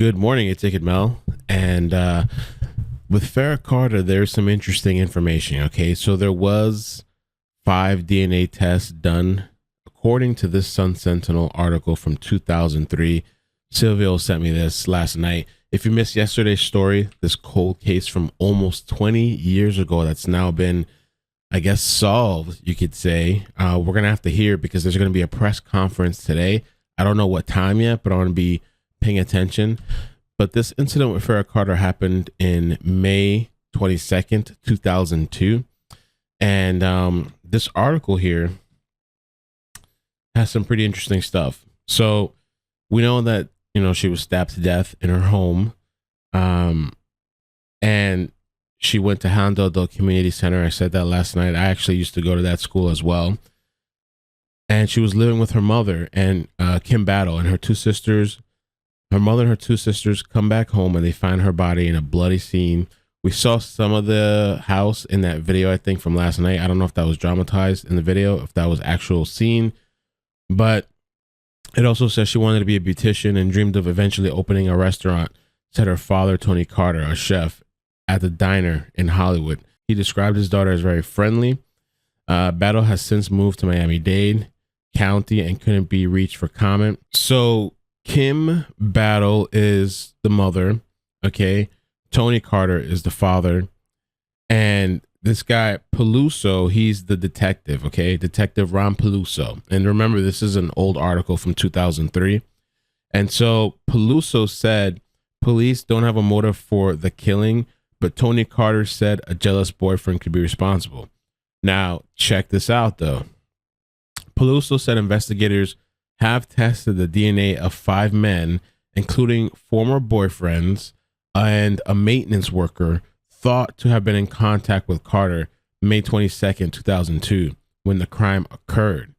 Good morning, it's iCkEdMeL. And with Farrah Carter, there's some interesting information. Okay, so there was 5 DNA tests done according to this Sun Sentinel article from 2003. Silvio sent me this last night. If you missed yesterday's story, this cold case from almost 20 years ago that's now been, I guess, solved, you could say, we're going to have to hear because there's going to be a press conference today. I don't know what time yet, but I want to be paying attention. But this incident with Farrah Carter happened in May 22nd, 2002. And this article here has some pretty interesting stuff. So we know that, she was stabbed to death in her home. And she went to Hallandale Adult Community Center. I said that last night. I actually used to go to that school as well. And she was living with her mother and Kim Battle and her two sisters. Her mother and her two sisters come back home and they find her body in a bloody scene. We saw some of the house in that video, I think, from last night. I don't know if that was dramatized in the video, if that was actual scene, but it also says she wanted to be a beautician and dreamed of eventually opening a restaurant, said her father, Tony Carter, a chef at the diner in Hollywood. He described his daughter as very friendly. Battle has since moved to Miami-Dade County and couldn't be reached for comment. So Kim Battle is the mother, okay? Tony Carter is the father. And this guy, Peluso, he's the detective, okay? Detective Ron Peluso. And remember, this is an old article from 2003. And so Peluso said, police don't have a motive for the killing, but Tony Carter said a jealous boyfriend could be responsible. Now, check this out, though. Peluso said investigators have tested the DNA of 5 men, including former boyfriends and a maintenance worker thought to have been in contact with Carter May 22nd, 2002, when the crime occurred,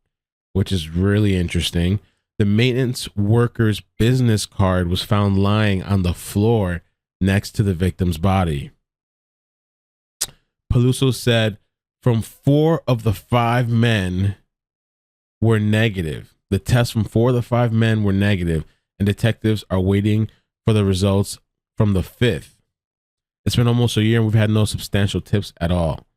which is really interesting. The maintenance worker's business card was found lying on the floor next to the victim's body. Peluso said from 4 of the 5 men were negative. The tests from 4 of the 5 men were negative, and detectives are waiting for the results from the 5th. It's been almost a year, and we've had no substantial tips at all.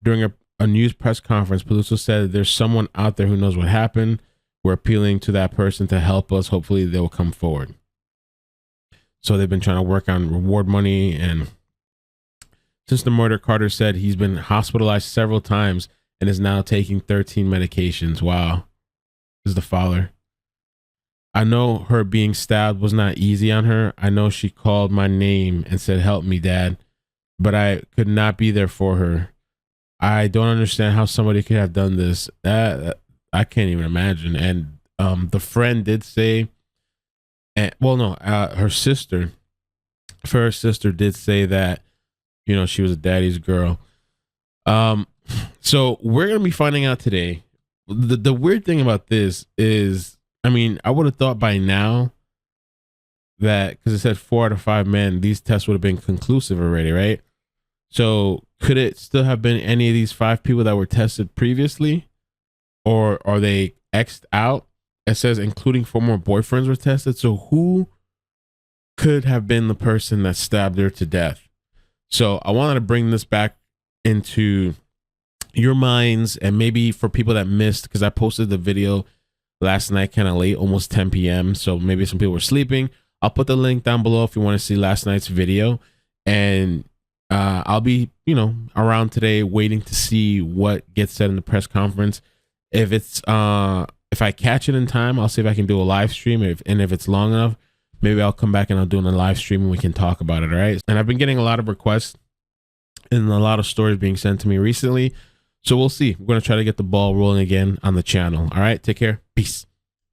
During a news press conference, Peluso said there's someone out there who knows what happened. We're appealing to that person to help us. Hopefully, they will come forward. So they've been trying to work on reward money, and since the murder, Carter said he's been hospitalized several times and is now taking 13 medications. Wow. This is the father. I know her being stabbed was not easy on her. I know she called my name and said, "Help me, Dad," but I could not be there for her. I don't understand how somebody could have done this. I can't even imagine. And the friend did say, her sister, Farrah's sister, did say that, she was a daddy's girl. So we're going to be finding out today. The weird thing about this is, I would have thought by now that, because it said 4 out of 5 men, these tests would have been conclusive already, right? So could it still have been any of these 5 people that were tested previously? Or are they X'd out? It says including former boyfriends were tested. So who could have been the person that stabbed her to death? So I wanted to bring this back into your minds, and maybe for people that missed, because I posted the video last night kind of late, almost 10 p.m. So maybe some people were sleeping. I'll put the link down below if you want to see last night's video. And I'll be, around today waiting to see what gets said in the press conference. If I catch it in time, I'll see if I can do a live stream. If it's long enough, maybe I'll come back and I'll do a live stream and we can talk about it. All right. And I've been getting a lot of requests and a lot of stories being sent to me recently. So we'll see. We're going to try to get the ball rolling again on the channel. All right. Take care. Peace.